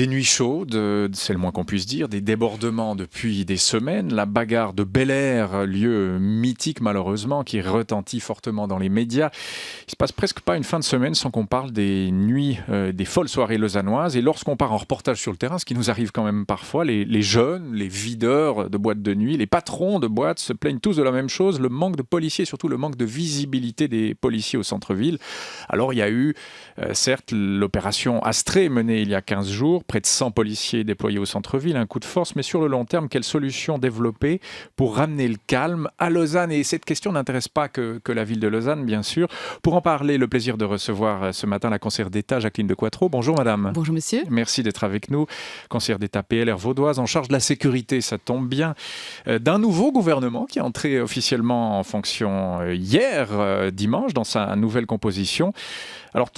Des nuits chaudes, c'est le moins qu'on puisse dire, des débordements depuis des semaines, la bagarre de Bel-Air, lieu mythique malheureusement, qui retentit fortement dans les médias. Il se passe presque pas une fin de semaine sans qu'on parle des nuits, des folles soirées lausannoises. Et lorsqu'on part en reportage sur le terrain, ce qui nous arrive quand même parfois, les jeunes, les videurs de boîtes de nuit, les patrons de boîtes se plaignent tous de la même chose, le manque de policiers, surtout le manque de visibilité des policiers au centre-ville. Alors il y a eu, certes, l'opération Astrée menée il y a 15 jours, près de 100 policiers déployés au centre-ville, un coup de force, mais sur le long terme, quelle solution développer pour ramener le calme à Lausanne? Et cette question n'intéresse pas que la ville de Lausanne, bien sûr. Pour en parler, le plaisir de recevoir ce matin la conseillère d'État Jacqueline de Quattro. Bonjour madame. Bonjour monsieur. Merci d'être avec nous. Conseillère d'État PLR vaudoise en charge de la sécurité, ça tombe bien, d'un nouveau gouvernement qui est entré officiellement en fonction hier, dimanche, dans sa nouvelle composition. Alors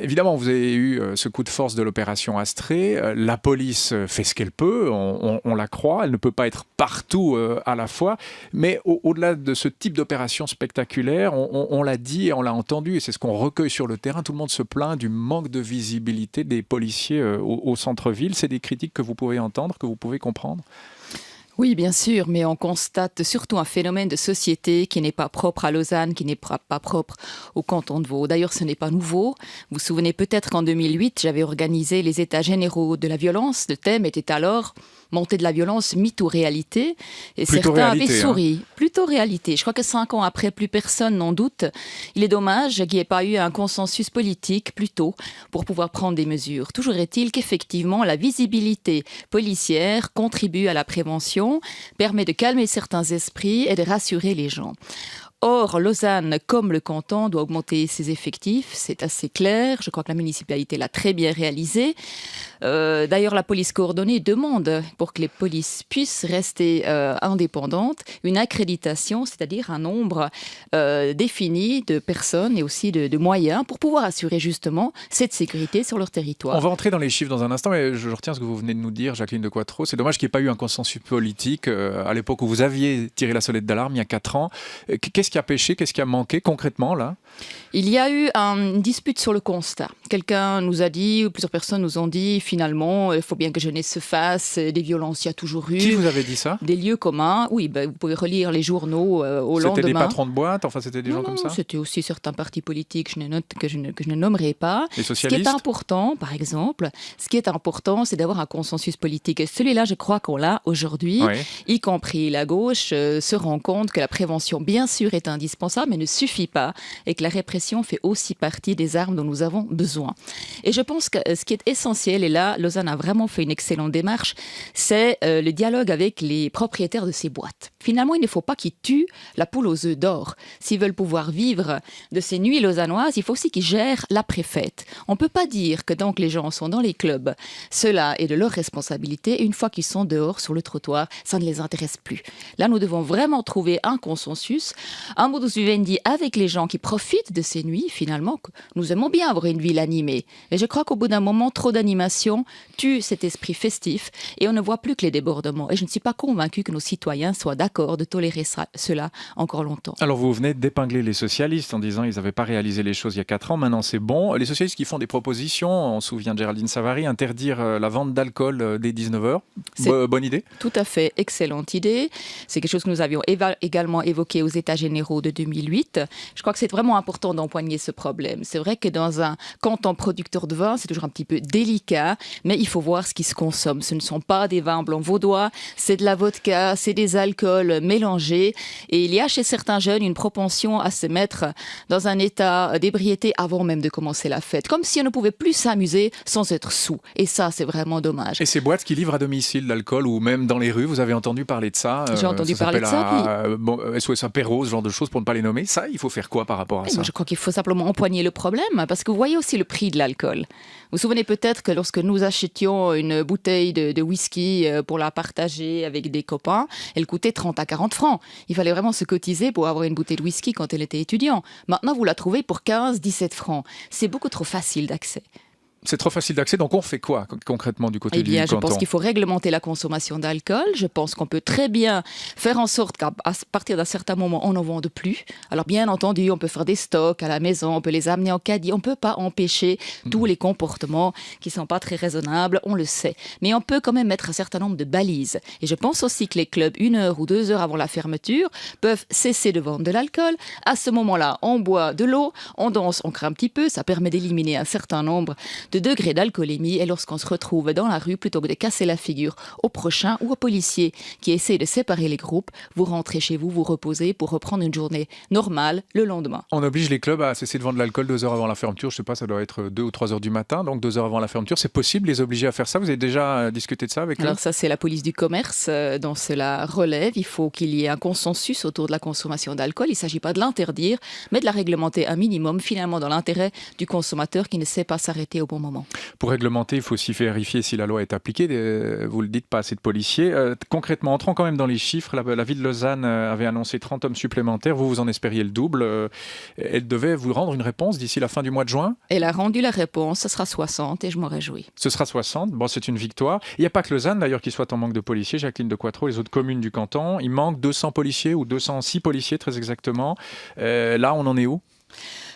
évidemment, vous avez eu ce coup de force de l'opération Astrée. La police fait ce qu'elle peut, on la croit. Elle ne peut pas être partout à la fois. Mais au-delà de ce type d'opération spectaculaire, on l'a dit et on l'a entendu, et c'est ce qu'on recueille sur le terrain. Tout le monde se plaint du manque de visibilité des policiers au centre-ville. C'est des critiques que vous pouvez entendre, que vous pouvez comprendre? Oui, bien sûr, mais on constate surtout un phénomène de société qui n'est pas propre à Lausanne, qui n'est pas propre au canton de Vaud. D'ailleurs, ce n'est pas nouveau. Vous vous souvenez peut-être qu'en 2008, j'avais organisé les états généraux de la violence. Le thème était alors montée de la violence, mythe ou réalité. Et Plutôt certains réalité, avaient souri. Plutôt réalité. Je crois que 5 ans après, plus personne n'en doute. Il est dommage qu'il n'y ait pas eu un consensus politique plus tôt pour pouvoir prendre des mesures. Toujours est-il qu'effectivement, la visibilité policière contribue à la prévention, permet de calmer certains esprits et de rassurer les gens. Or, Lausanne, comme le canton, doit augmenter ses effectifs, c'est assez clair. Je crois que la municipalité l'a très bien réalisé. D'ailleurs, la police coordonnée demande, pour que les polices puissent rester indépendantes, une accréditation, c'est-à-dire un nombre défini de personnes et aussi de moyens pour pouvoir assurer justement cette sécurité sur leur territoire. On va entrer dans les chiffres dans un instant, mais je retiens ce que vous venez de nous dire, Jacqueline de Quattro. C'est dommage qu'il n'y ait pas eu un consensus politique à l'époque où vous aviez tiré la sonnette d'alarme il y a 4 ans. Qu'est-ce qui a péché? Qu'est-ce qui a manqué concrètement là? Il y a eu une dispute sur le constat. Quelqu'un nous a dit, ou plusieurs personnes nous ont dit, finalement, il faut bien que jeunesse se fasse, des violences, il y a toujours eu. Qui vous avait dit ça? Des lieux communs, oui, vous pouvez relire les journaux au lendemain. C'était des patrons de boîte, enfin c'était des gens comme ça? C'était aussi certains partis politiques que je ne nommerai pas. Les socialistes? Ce qui est important, par exemple, c'est d'avoir un consensus politique. Et celui-là, je crois qu'on l'a aujourd'hui, Oui. y compris la gauche, se rend compte que la prévention, bien sûr, est indispensable, mais ne suffit pas, et que la répression fait aussi partie des armes dont nous avons besoin. Et je pense que ce qui est essentiel, et là, Lausanne a vraiment fait une excellente démarche, c'est le dialogue avec les propriétaires de ces boîtes. Finalement, il ne faut pas qu'ils tuent la poule aux œufs d'or. S'ils veulent pouvoir vivre de ces nuits lausannoises, il faut aussi qu'ils gèrent l'après-fête. On ne peut pas dire que donc les gens sont dans les clubs, cela est de leur responsabilité, et une fois qu'ils sont dehors sur le trottoir, ça ne les intéresse plus. Là, nous devons vraiment trouver un consensus, un modus vivendi avec les gens qui profitent de ces nuits, finalement. Nous aimons bien avoir une ville animée. Et je crois qu'au bout d'un moment, trop d'animation tue cet esprit festif et on ne voit plus que les débordements. Et je ne suis pas convaincue que nos citoyens soient d'accord de tolérer cela encore longtemps. Alors vous venez d'épingler les socialistes en disant qu'ils n'avaient pas réalisé les choses il y a 4 ans, maintenant c'est bon. Les socialistes qui font des propositions, on se souvient de Géraldine Savary, interdire la vente d'alcool dès 19h. Bonne idée? Tout à fait, excellente idée. C'est quelque chose que nous avions également évoqué aux États généraux de 2008. Je crois que c'est vraiment important d'empoigner ce problème. C'est vrai que dans un canton producteur de vin, c'est toujours un petit peu délicat, mais il faut voir ce qui se consomme. Ce ne sont pas des vins blancs vaudois, c'est de la vodka, c'est des alcools mélangés. Et il y a chez certains jeunes une propension à se mettre dans un état d'ébriété avant même de commencer la fête. Comme si on ne pouvait plus s'amuser sans être sous. Et ça, c'est vraiment dommage. Et ces boîtes qui livrent à domicile l'alcool ou même dans les rues, vous avez entendu parler de ça? J'ai entendu parler de ça, oui. SOS Apéro, ce genre de choses pour ne pas les nommer. Ça, il faut faire quoi par rapport à ça? Moi, je crois qu'il faut simplement empoigner le problème, parce que vous voyez aussi le prix de l'alcool. Vous vous souvenez peut-être que lorsque nous achetions une bouteille de whisky pour la partager avec des copains, elle coûtait 30 à 40 francs. Il fallait vraiment se cotiser pour avoir une bouteille de whisky quand elle était étudiant. Maintenant, vous la trouvez pour 15, 17 francs. C'est beaucoup trop facile d'accès. C'est trop facile d'accès, donc on fait quoi concrètement du côté Eh bien, du je canton? pense qu'il faut réglementer la consommation d'alcool. Je pense qu'on peut très bien faire en sorte qu'à partir d'un certain moment, on n'en vende plus. Alors, bien entendu, on peut faire des stocks à la maison, on peut les amener en caddie. On ne peut pas empêcher tous les comportements qui ne sont pas très raisonnables, on le sait. Mais on peut quand même mettre un certain nombre de balises. Et je pense aussi que les clubs, 1 heure ou 2 heures avant la fermeture, peuvent cesser de vendre de l'alcool. À ce moment-là, on boit de l'eau, on danse, on craint un petit peu. Ça permet d'éliminer un certain nombre de degrés d'alcoolémie. Et lorsqu'on se retrouve dans la rue, plutôt que de casser la figure au prochain ou aux policiers qui essaient de séparer les groupes, vous rentrez chez vous, vous reposez pour reprendre une journée normale le lendemain. On oblige les clubs à cesser de vendre de l'alcool 2 heures avant la fermeture. Je ne sais pas, ça doit être 2 ou 3 heures du matin, donc 2 heures avant la fermeture. C'est possible, les obliger à faire ça? Vous avez déjà discuté de ça avec eux? Alors ça, c'est la police du commerce dont cela relève. Il faut qu'il y ait un consensus autour de la consommation d'alcool. Il ne s'agit pas de l'interdire, mais de la réglementer un minimum, finalement dans l'intérêt du consommateur qui ne sait pas s'arrêter au bon moment. Pour réglementer, il faut aussi vérifier si la loi est appliquée. Vous le dites, pas assez de policiers. Concrètement, entrons quand même dans les chiffres. La ville de Lausanne avait annoncé 30 hommes supplémentaires. Vous en espériez le double. Elle devait vous rendre une réponse d'ici la fin du mois de juin? Elle a rendu la réponse, ce sera 60 et je m'en réjouis. Ce sera 60. Bon, c'est une victoire. Il n'y a pas que Lausanne, d'ailleurs, qui soit en manque de policiers. Jacqueline de Quattro, les autres communes du canton, il manque 200 policiers ou 206 policiers, très exactement. Là, on en est où?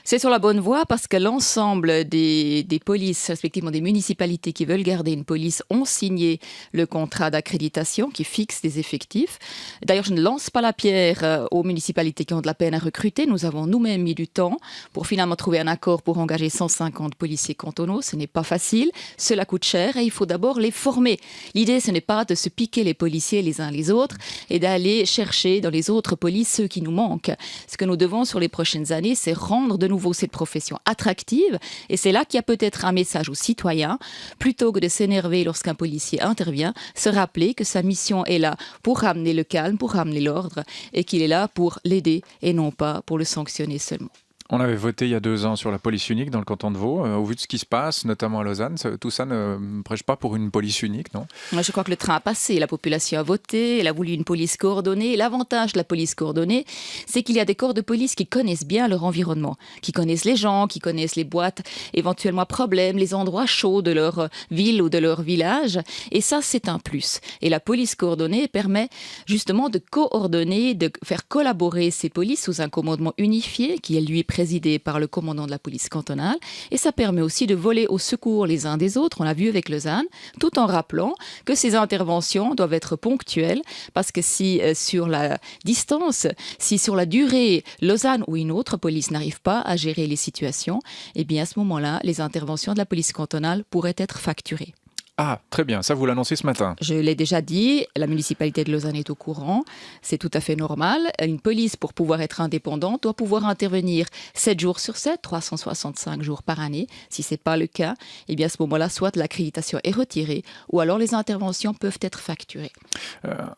C'est sur la bonne voie parce que l'ensemble des polices, respectivement des municipalités qui veulent garder une police, ont signé le contrat d'accréditation qui fixe des effectifs. D'ailleurs, je ne lance pas la pierre aux municipalités qui ont de la peine à recruter. Nous avons nous-mêmes mis du temps pour finalement trouver un accord pour engager 150 policiers cantonaux. Ce n'est pas facile, cela coûte cher et il faut d'abord les former. L'idée, ce n'est pas de se piquer les policiers les uns les autres et d'aller chercher dans les autres polices ceux qui nous manquent. Ce que nous devons sur les prochaines années, c'est rendre de nouveau cette profession attractive et c'est là qu'il y a peut-être un message aux citoyens plutôt que de s'énerver lorsqu'un policier intervient, se rappeler que sa mission est là pour ramener le calme, pour ramener l'ordre et qu'il est là pour l'aider et non pas pour le sanctionner seulement. On avait voté il y a 2 ans sur la police unique dans le canton de Vaud. Au vu de ce qui se passe, notamment à Lausanne, tout ça ne prêche pas pour une police unique, non? Moi, je crois que le train a passé. La population a voté, elle a voulu une police coordonnée. L'avantage de la police coordonnée, c'est qu'il y a des corps de police qui connaissent bien leur environnement, qui connaissent les gens, qui connaissent les boîtes, éventuellement problèmes, les endroits chauds de leur ville ou de leur village. Et ça, c'est un plus. Et la police coordonnée permet justement de coordonner, de faire collaborer ces polices sous un commandement unifié qui est lui présidé par le commandant de la police cantonale et ça permet aussi de voler au secours les uns des autres, on l'a vu avec Lausanne, tout en rappelant que ces interventions doivent être ponctuelles parce que si sur la distance, si sur la durée, Lausanne ou une autre police n'arrive pas à gérer les situations, eh bien à ce moment-là, les interventions de la police cantonale pourraient être facturées. Ah, très bien, ça vous l'annoncez ce matin. Je l'ai déjà dit, la municipalité de Lausanne est au courant, c'est tout à fait normal. Une police, pour pouvoir être indépendante, doit pouvoir intervenir 7 jours sur 7, 365 jours par année. Si ce n'est pas le cas, eh bien à ce moment-là, soit l'accréditation est retirée, ou alors les interventions peuvent être facturées.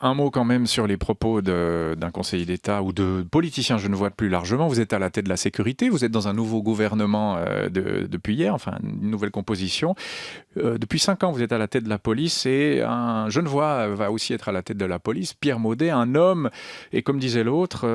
Un mot quand même sur les propos d'un conseiller d'État ou de politiciens, je ne vois plus largement. Vous êtes à la tête de la sécurité, vous êtes dans un nouveau gouvernement depuis hier, enfin une nouvelle composition. Depuis 5 ans, vous êtes à la tête de la police et un Genevois va aussi être à la tête de la police, Pierre Maudet, un homme. Et comme disait l'autre,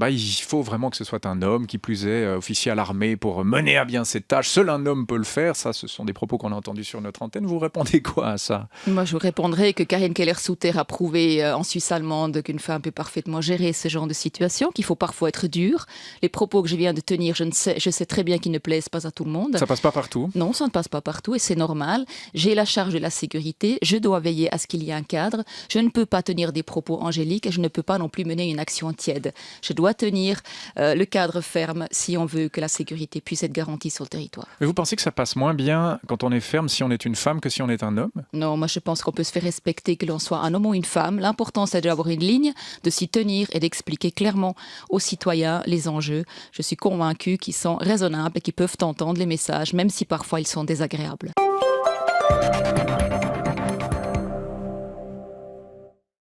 il faut vraiment que ce soit un homme, qui plus est officier à l'armée pour mener à bien cette tâche. Seul un homme peut le faire. Ça, ce sont des propos qu'on a entendus sur notre antenne. Vous répondez quoi à ça? Moi, je vous répondrai que Karin Keller-Souter a prouvé en Suisse allemande qu'une femme peut parfaitement gérer ce genre de situation, qu'il faut parfois être dur. Les propos que je viens de tenir, je sais très bien qu'ils ne plaisent pas à tout le monde. Ça passe pas partout? Non, ça ne passe pas partout et c'est normal. J'ai la charge de la sécurité, je dois veiller à ce qu'il y ait un cadre. Je ne peux pas tenir des propos angéliques et je ne peux pas non plus mener une action tiède. Je dois tenir le cadre ferme si on veut que la sécurité puisse être garantie sur le territoire. Mais vous pensez que ça passe moins bien quand on est ferme si on est une femme que si on est un homme? Non, moi je pense qu'on peut se faire respecter que l'on soit un homme ou une femme. L'important c'est d'avoir une ligne, de s'y tenir et d'expliquer clairement aux citoyens les enjeux. Je suis convaincue qu'ils sont raisonnables et qu'ils peuvent entendre les messages, même si parfois ils sont désagréables.